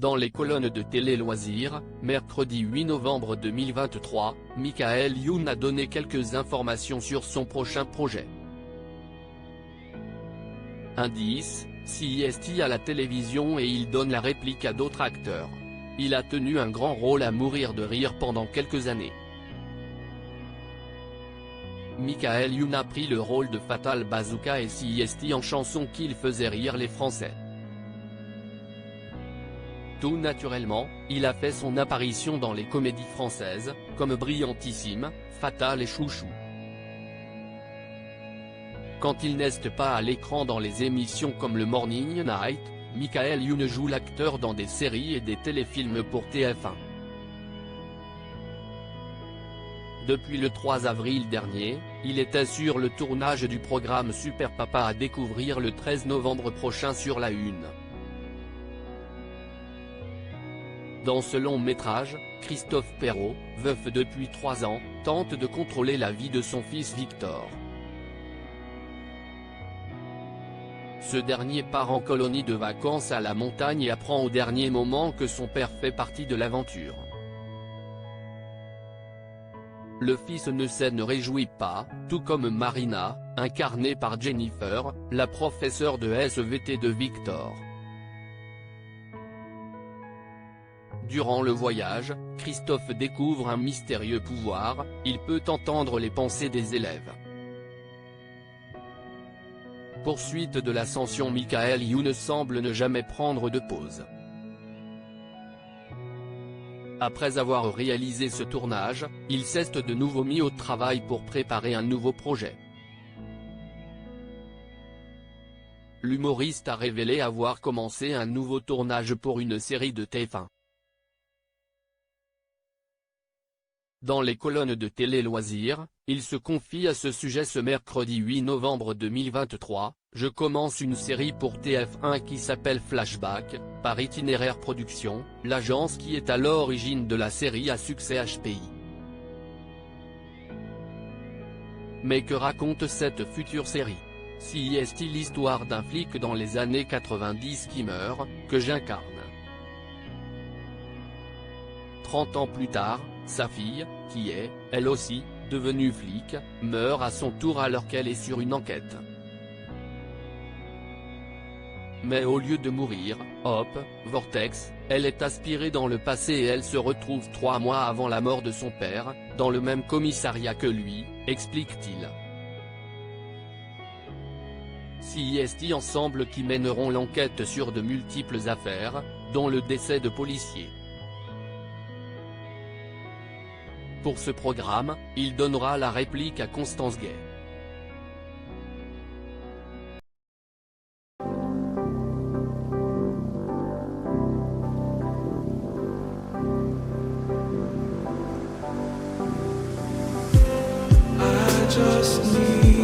Dans les colonnes de Télé Loisirs, mercredi 8 novembre 2023, Michael Youn a donné quelques informations sur son prochain projet. Indice, CIST à la télévision et il donne la réplique à d'autres acteurs. Il a tenu un grand rôle à mourir de rire pendant quelques années. Michael Youn a pris le rôle de Fatal Bazooka et CIST en chanson qu'il faisait rire les Français. Tout naturellement, il a fait son apparition dans les comédies françaises, comme Brillantissime, Fatal et Chouchou. Quand il n'est pas à l'écran dans les émissions comme le Morning Night, Michael Youn joue l'acteur dans des séries et des téléfilms pour TF1. Depuis le 3 avril dernier, il était sur le tournage du programme Super Papa à découvrir le 13 novembre prochain sur La Une. Dans ce long métrage, Christophe Perrault, veuf depuis 3 ans, tente de contrôler la vie de son fils Victor. Ce dernier part en colonie de vacances à la montagne et apprend au dernier moment que son père fait partie de l'aventure. Le fils ne se réjouit pas, tout comme Marina, incarnée par Jennifer, la professeure de SVT de Victor. Durant le voyage, Christophe découvre un mystérieux pouvoir, il peut entendre les pensées des élèves. Poursuite de l'ascension. Michael Youn semble ne jamais prendre de pause. Après avoir réalisé ce tournage, il s'est de nouveau mis au travail pour préparer un nouveau projet. L'humoriste a révélé avoir commencé un nouveau tournage pour une série de TF1. Dans les colonnes de Télé Loisirs, il se confie à ce sujet ce mercredi 8 novembre 2023, « Je commence une série pour TF1 qui s'appelle Flashback, par Itinéraire Productions, l'agence qui est à l'origine de la série à succès HPI. Mais que raconte cette future série? Si est-il l'histoire d'un flic dans les années 90 qui meurt, que j'incarne. 30 ans plus tard, sa fille, qui est, elle aussi, devenue flic, meurt à son tour alors qu'elle est sur une enquête. Mais au lieu de mourir, hop, vortex, elle est aspirée dans le passé et elle se retrouve 3 mois avant la mort de son père, dans le même commissariat que lui, explique-t-il. CIST ensemble qui mèneront l'enquête sur de multiples affaires, dont le décès de policiers. Pour ce programme, il donnera la réplique à Constance Gay. I just need